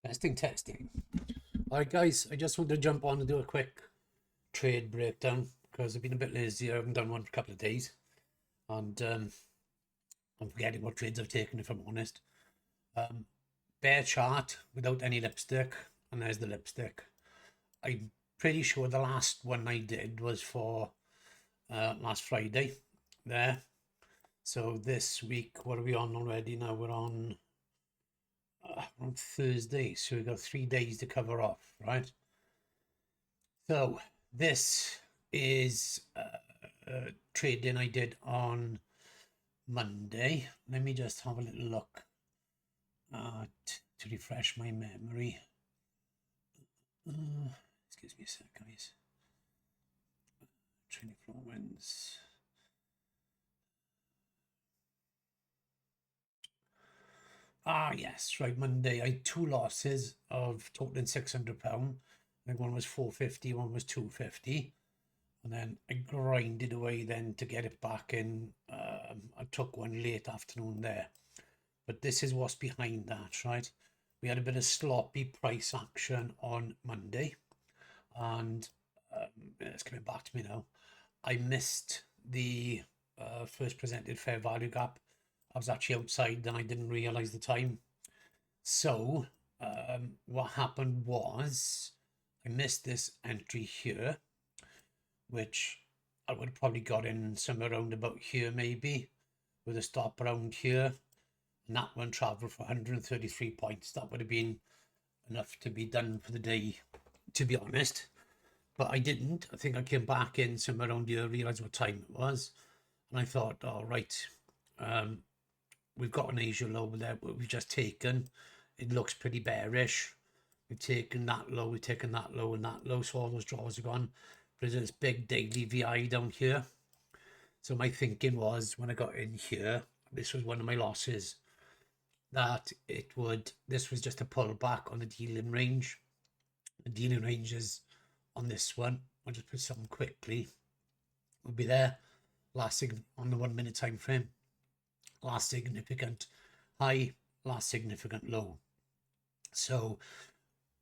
Testing. All right, guys, I just wanted to jump on and do a quick trade breakdown because I've been a bit lazy. I haven't done one for a couple of days, and I'm forgetting what trades I've taken, if I'm honest. Bare chart without any lipstick, and there's the lipstick. I'm pretty sure the last one I did was for last Friday there. So this week, what are we on already now? We're on Thursday, so we've got 3 days to cover off, right? So this is trading I did on Monday. Let me just have a little look to refresh my memory. Excuse me a sec, guys. Trading floor wins. Yes, right. Monday I had two losses of totaling £600. I think one was 450, one was 250. And then I grinded away then to get it back in. I took one late afternoon there. But this is what's behind that, right? We had a bit of sloppy price action on Monday. And it's coming back to me now. I missed the first presented fair value gap. I was actually outside and I didn't realise the time. So what happened was I missed this entry here, which I would have probably got in somewhere around about here maybe, with a stop around here. And that one travelled for 133 points. That would have been enough to be done for the day, to be honest. But I didn't. I think I came back in somewhere around here, realised what time it was. And I thought, all right, we've got an Asia low there, but we've just taken. It looks pretty bearish. We've taken that low, we've taken that low and that low. So all those draws are gone. There's this big daily VI down here. So my thinking was, when I got in here, this was one of my losses, that this was just a pullback on the dealing range. The dealing range is on this one. I'll just put something quickly. We'll be there last on the 1 minute time frame. Last significant high, last significant low. So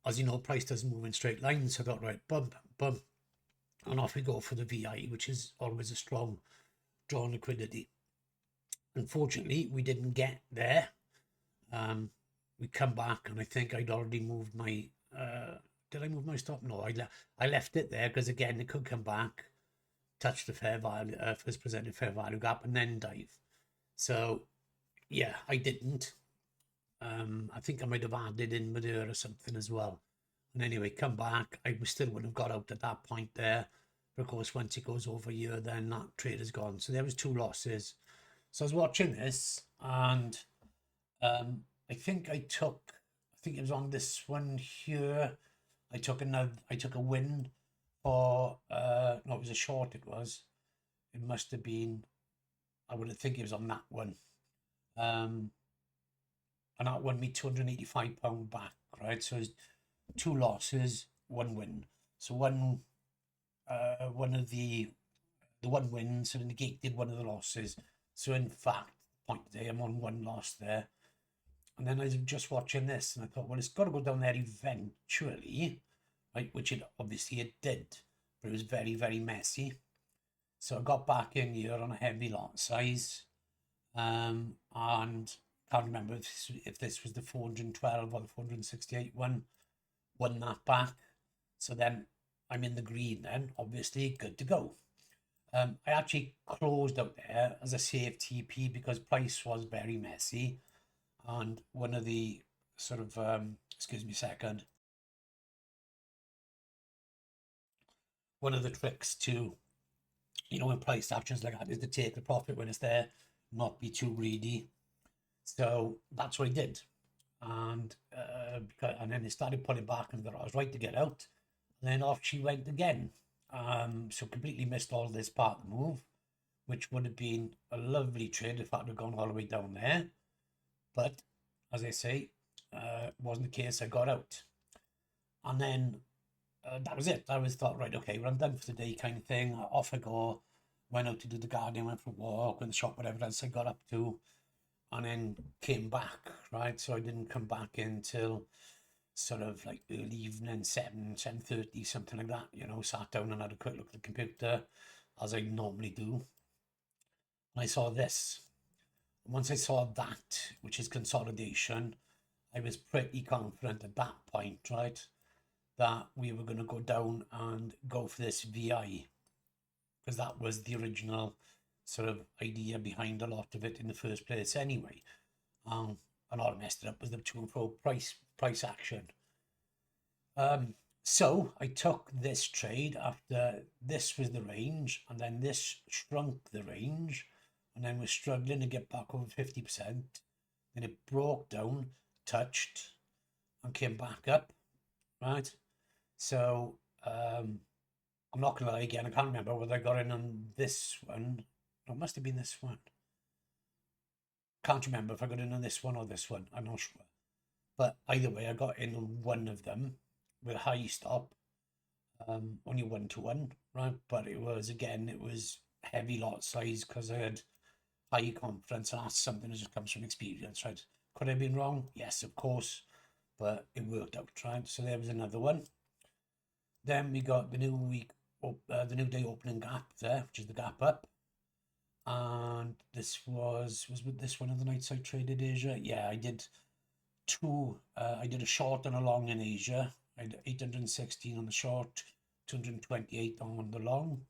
as you know, price doesn't move in straight lines. So I thought, right, bump, bump, and off we go for the VI, which is always a strong draw on liquidity. Unfortunately, we didn't get there. We come back, and I think I'd already moved my. Did I move my stop? No, I left it there because again it could come back, touch the fair value, first presented fair value gap, and then dive. So yeah, I didn't. I think I might have added in with her or something as well. And anyway, come back. I still wouldn't have got out at that point there. But of course, once it goes over here, then that trade is gone. So there was two losses. So I was watching this, and I think it was on this one here. I took a win for, no, it was a short, it was. It must have been, I would think it was on that one. And that won me £285 back, right? So it's two losses, one win. So one of the one win sort of negated one of the losses. So in fact, point today, I'm on one loss there. And then I was just watching this and I thought, well, it's got to go down there eventually, right? Which it did, but it was very, very messy. So I got back in here on a heavy lot size, and can't remember if this was the 412 or the 468 one, won that back. So then I'm in the green then, obviously, good to go. I actually closed out there as a safe TP because price was very messy. And one of the sort of, excuse me a second, one of the tricks to, when price actions like that is to take the profit when it's there, not be too greedy. So that's what I did. And then it started pulling back and I was right to get out. And then off she went again. So completely missed all this part of the move, which would have been a lovely trade if that had gone all the way down there. But as I say, wasn't the case. I got out. And then that was it. I was thought, right, okay, well, I'm done for the day kind of thing. Off I go. Went out to do the gardening, went for a walk, went to the shop, whatever else I got up to. And then came back, right? So I didn't come back until sort of like early evening, 7:30, something like that, you know, sat down and had a quick look at the computer, as I normally do. And I saw this. Once I saw that, which is consolidation, I was pretty confident at that point, right, that we were going to go down and go for this VI, because that was the original sort of idea behind a lot of it in the first place anyway. And all I messed it up was the to and fro price action. So I took this trade after this was the range, and then this shrunk the range, and then we're struggling to get back over 50%. Then it broke down, touched, and came back up, right? So I'm not gonna lie again, I can't remember whether I got in on this one. No, it must have been this one. Can't remember if I got in on this one or this one. I'm not sure. But either way, I got in on one of them with a high stop. Only 1-1, right? But it was, again, it was heavy lot size because I had high confidence, and that's something that just comes from experience, right? Could I have been wrong? Yes, of course. But it worked out, right? So there was another one. Then we got the new day opening gap there, which is the gap up. And this was with this one of the nights I traded Asia. Yeah, I did two. I did a short and a long in Asia. I had 816 on the short, 228 on the long,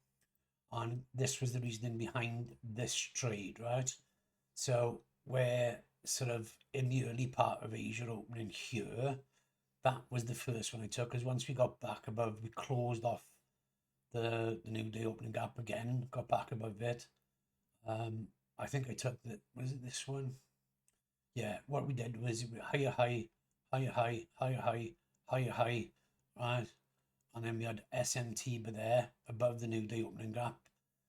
and this was the reasoning behind this trade, right? So we're sort of in the early part of Asia opening here. That was the first one I took, because once we got back above, we closed off the new day opening gap again, got back above it. I think I took the, was it this one? Yeah, what we did was higher high, higher high, higher high, higher high, right? And then we had SMT by there above the new day opening gap.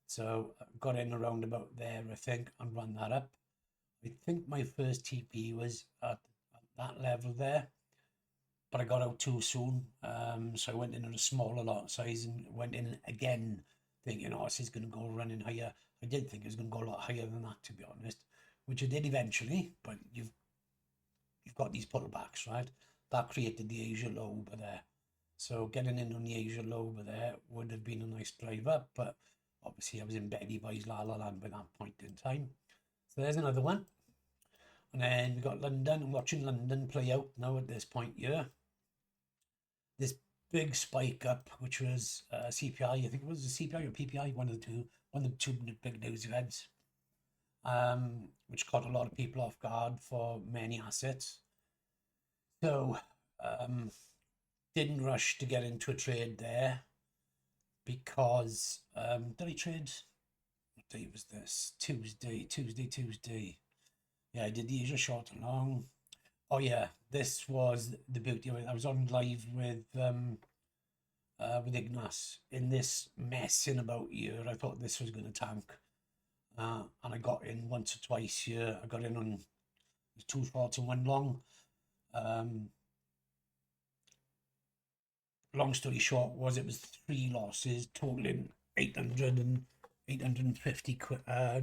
So got in around about there, I think, and ran that up. I think my first TP was at that level there, but I got out too soon. So I went in at a smaller lot size and went in again, thinking, oh, this is going to go running higher. I did think it was going to go a lot higher than that, to be honest, which it did eventually. But you've got these pullbacks, right? That created the Asia low over there. So getting in on the Asia low over there would have been a nice drive up, but obviously I was in Betty Boy's La La Land by that point in time. So there's another one. And then we got London. I'm watching London play out now at this point here. This big spike up, which was CPI, I think it was a CPI or PPI, one of the two big news events, which caught a lot of people off guard for many assets. So didn't rush to get into a trade there because did I trade? What day was this? Tuesday. Yeah, I did the Asia short and long. Oh yeah, this was the beauty of it. I was on live with Ignace in this mess in about a year. I thought this was going to tank, and I got in once or twice here. I got in on 2 shorts and 1 long. Long story short was it was 3 losses totaling 850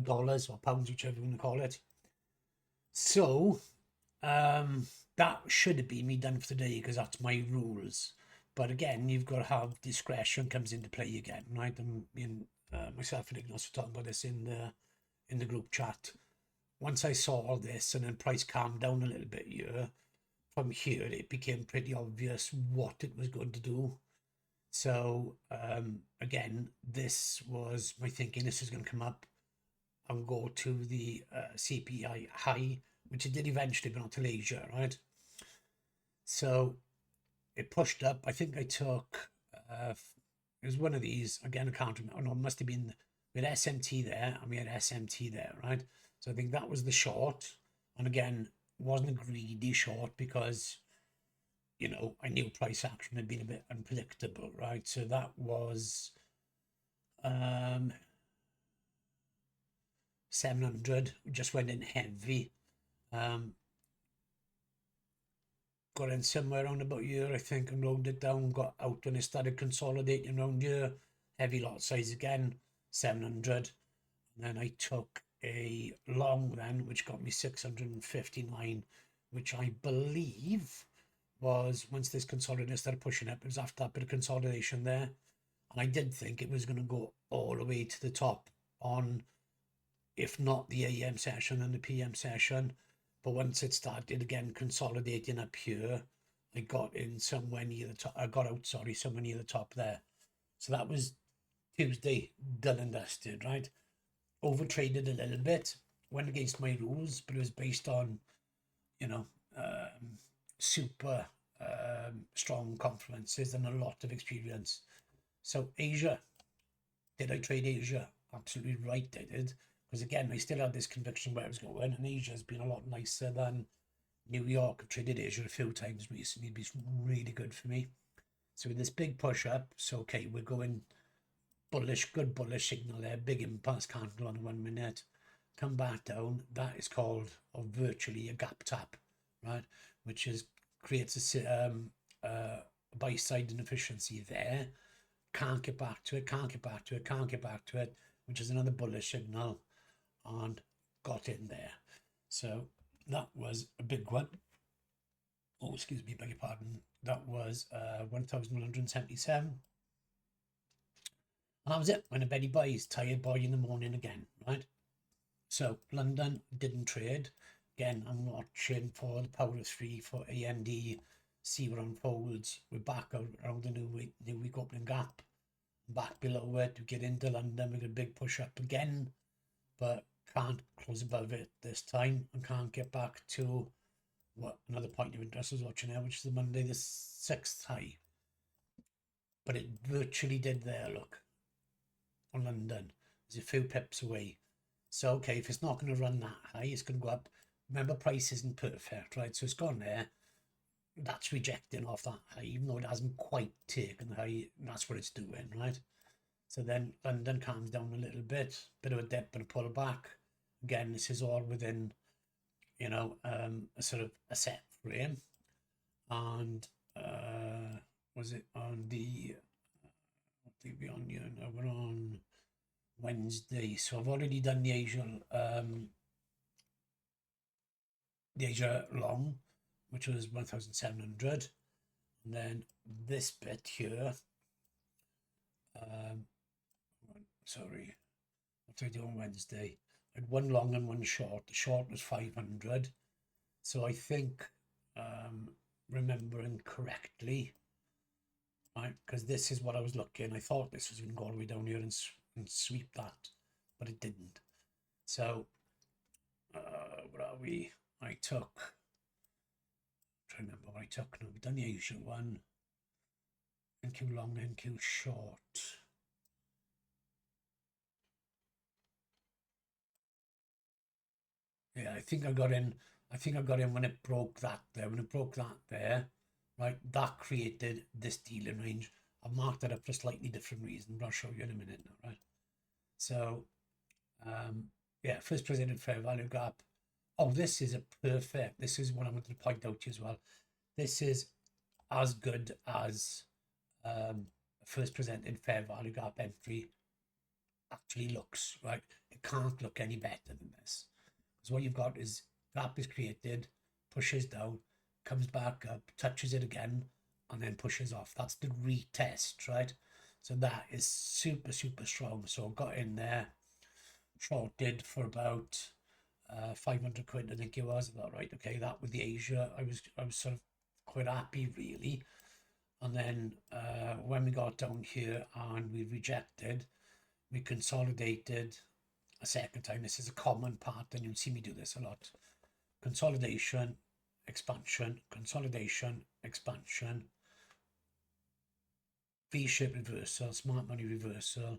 dollars or pounds, whichever you want to call it. So that should have been me done for today, because that's my rules. But again, you've got to have discretion comes into play again, right? And myself and Ignace were talking about this in the group chat. Once I saw all this and then price calmed down a little bit here, from here it became pretty obvious what it was going to do. So again, this was my thinking. This is going to come up and go to the CPI high, which it did eventually, but not till Asia, right? So it pushed up. I think I took it was one of these again. I can't remember. No, it must have been, we had SMT there and we had SMT there, right? So I think that was the short. And again, wasn't a greedy short because, you know, I knew price action had been a bit unpredictable, right? So that was 700. Just went in heavy. Got in somewhere around about here, I think, and rolled it down. Got out when it started consolidating around here. Heavy lot size again, 700. And then I took a long then, which got me 659, which I believe was once this consolidation started pushing up, it was after that bit of consolidation there. And I did think it was going to go all the way to the top on, if not the AM session and the PM session. But once it started again consolidating up here, I got in somewhere near the top. I got out, sorry, somewhere near the top there. So that was Tuesday, done and dusted, right? Overtraded a little bit, went against my rules, but it was based on, you know, super strong confluences and a lot of experience. So Asia, did I trade Asia? Absolutely right, I did. Because again, I still had this conviction where I was going, and Asia has been a lot nicer than New York. I've traded Asia a few times recently. It's been really good for me. So with this big push up, so okay, we're going bullish, good bullish signal there, big impulse candle on 1 minute. Come back down. That is called, or virtually, a gap tap, right? Which is creates a buy side inefficiency there. Can't get back to it, can't get back to it, can't get back to it, which is another bullish signal, and got in there. So that was a big one. Oh, excuse me, beg your pardon. That was 1,177. And that was it. When a Betty buys, tired boy in the morning again, right? So London didn't trade. Again, I'm watching for the power of three for AMD, see what unfolds. We're back around the new week opening gap. Back below it, we get into London, we get a big push up again, but can't close above it this time, and can't get back to what another point of interest I was watching there, which is the Monday the 6th high. But it virtually did there, look, on London. There's a few pips away. So, okay, if it's not going to run that high, it's going to go up. Remember, price isn't perfect, right? So it's gone there. That's rejecting off that high, even though it hasn't quite taken the high. That's what it's doing, right? So then London calms down a little bit of a dip and a pullback. Again, this is all within, you know, a sort of a set frame. And was it on the, what did we on here? No, we're on Wednesday. So I've already done the Asia long, which was 1,700. And then this bit here, sorry, what did I do on Wednesday? I had one long and one short. The short was 500. So I think, remembering correctly, right, because this is what I was looking. I thought this was going to go all the way down here and sweep that, but it didn't. So, where are we? I took, I'm trying to remember what I took. No, we've done the Asian one. NQ long, NQ short. Yeah, I think I got in. I think I got in when it broke that there. When it broke that there, right, that created this dealing range. I've marked that up for a slightly different reason, but I'll show you in a minute now, right? So, yeah, first presented fair value gap. Oh, this is a perfect. This is what I wanted to point out to you as well. This is as good as first presented fair value gap entry actually looks, right? It can't look any better than this. Because what you've got is gap is created, pushes down, comes back up, touches it again, and then pushes off. That's the retest, right? So that is super, super strong. So I got in there, shorted for about 500 quid, I think it was. About right, okay, that with the Asia, I was sort of quite happy, really. And then when we got down here and we rejected, we consolidated a second time. This is a common part, and you'll see me do this a lot. Consolidation, expansion, consolidation, expansion, V-shape reversal, smart money reversal,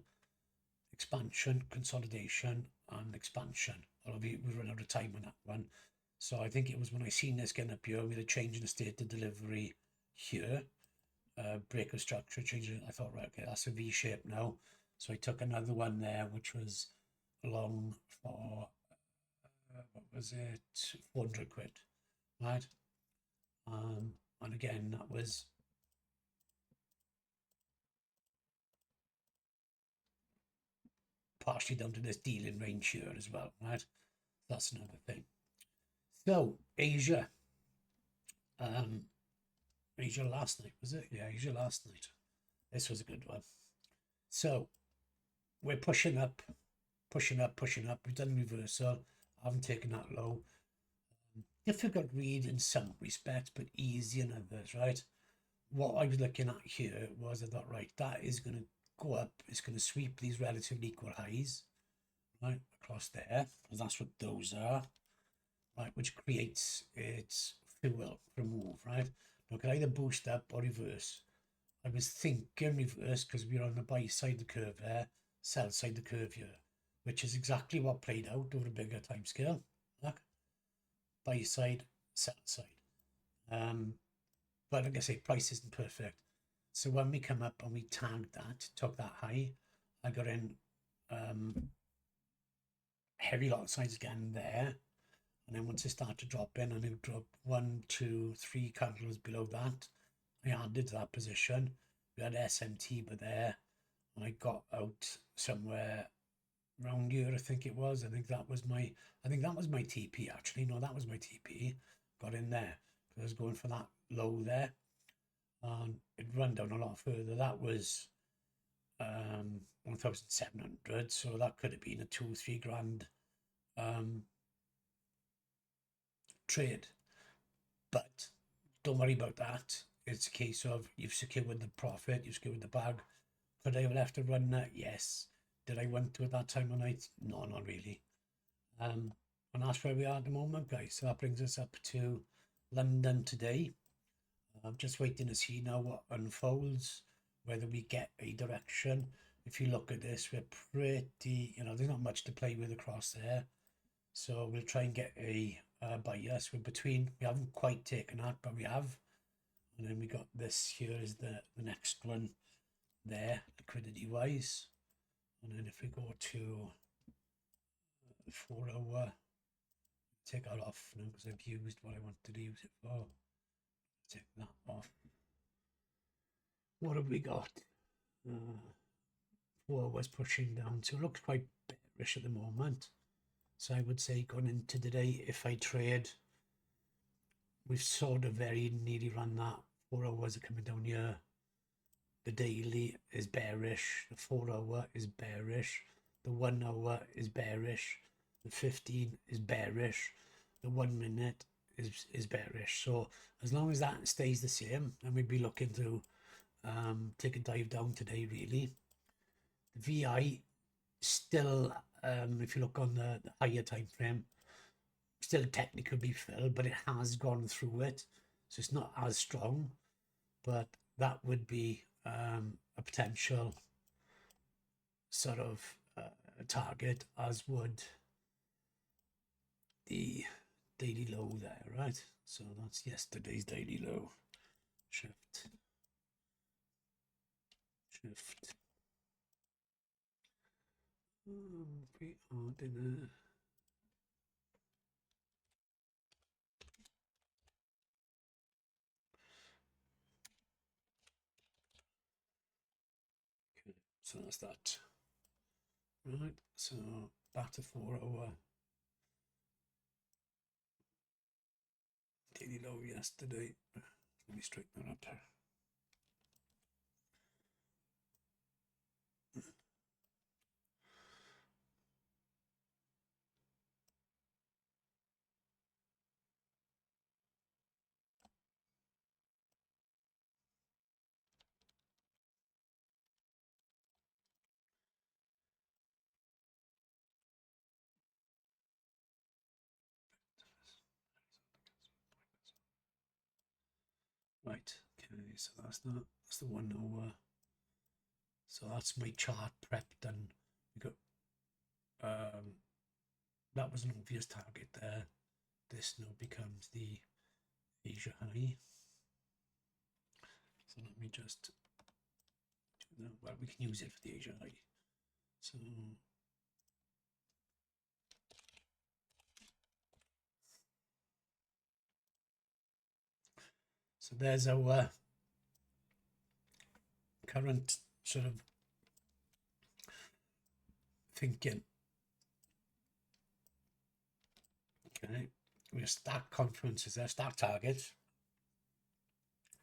expansion, consolidation, and expansion. Although we run out of time on that one. So I think it was when I seen this getting up here with a change in the state of delivery here, break of structure, changing. I thought, right, okay, that's a V shape now. So I took another one there, which was long for, what was it, 400 quid, right? And again, that was partially down to this dealing range here as well, right? That's another thing. So Asia, Asia last night, was it? Yeah, Asia last night. This was a good one. So we're pushing up, pushing up, pushing up. We've done reversal. I haven't taken that low. Difficult read in some respects, but easy in others, right? What I was looking at here was I thought, right, that is going to go up. It's going to sweep these relatively equal highs, right, across there, because that's what those are, right, which creates its fuel for a move, right? Now, it can either boost up or reverse. I was thinking reverse because we're on the buy side of the curve there, sell side of the curve here, which is exactly what played out over a bigger time scale. Look, buy side, sell side. But like I say, price isn't perfect. So when we come up and we tagged that, took that high, I got in heavy lot size again there. And then once it started to drop in, and it dropped 1, 2, 3 candles below that, I added to that position. We had SMT but there, and I got out somewhere around here, I think it was. I think that was my TP actually. No, that was my TP. Got in there because I was going for that low there, and it run down a lot further. That was 1,700, so that could have been a 2-3 grand trade. But don't worry about that. It's a case of you've secured the profit, you've secured the bag. Could I have left a run that? Yes. Did I want to at that time of night? No, not really. And that's where we are at the moment, guys. So that brings us up to London today. I'm just waiting to see now what unfolds, whether we get a direction. If you look at this, we're pretty, there's not much to play with across there. So we'll try and get a bias. We're between, we haven't quite taken that, but we have. And then we got this here is the next one there, liquidity wise. And then if we go to 4 hour, take that off now because I've used what I wanted to use it for. Take that off. What have we got? 4 hours pushing down, so it looks quite bearish at the moment. So I would say going into today, if I trade, we've sort of very nearly run that. 4 hours are coming down here. The daily is bearish. The 4 hour is bearish. The 1 hour is bearish. The 15 is bearish. The 1 minute is bearish. So as long as that stays the same, then we'd be looking to take a dive down today, really. The VI still, if you look on the higher time frame, still technically filled, but it has gone through it, so it's not as strong. But that would be a potential sort of target, as would the daily low there, right? So that's yesterday's daily low. Shift. We are in okay, so that's that. Right, so back to 4 hour. Daily low yesterday. Let me straighten that up here. Right, okay, so that's the 1 hour. So that's my chart prep done. We got that was an obvious target there. This now becomes the Asia high. So let me just do that. Well, we can use it for the Asia high. So there's our current sort of thinking. Okay, we have stack confluences there, stack targets.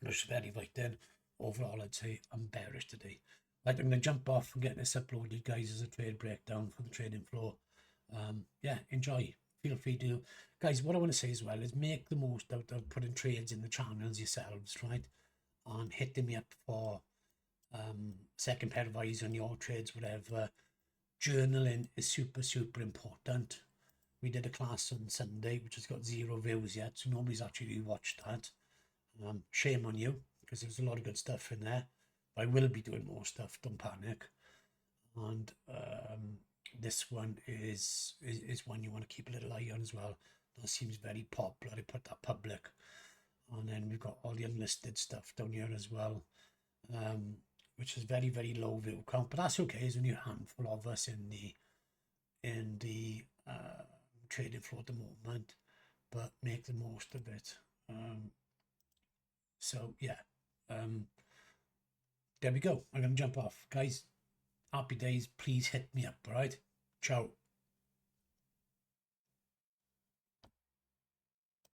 Looks very right then. Overall, I'd say I'm bearish today. Right, I'm going to jump off and get this uploaded, guys, as a trade breakdown for the trading floor. Yeah, enjoy. Feel free to, guys. What I want to say as well is make the most out of putting trades in the channels yourselves, right? And hitting me up for second pair of eyes on your trades, whatever. Journaling is super important. We did a class on Sunday, which has got 0 views yet, so nobody's actually watched that. Shame on you, because there's a lot of good stuff in there. But I will be doing more stuff, don't panic. And this one is one you want to keep a little eye on as well. That seems very popular. I put that public. And then we've got all the unlisted stuff down here as well, which is very low view count, but that's okay. There's only a handful of us in the trading floor at the moment, but make the most of it. So yeah, there we go. I'm gonna jump off, guys. Happy days. Please hit me up. All right, ciao.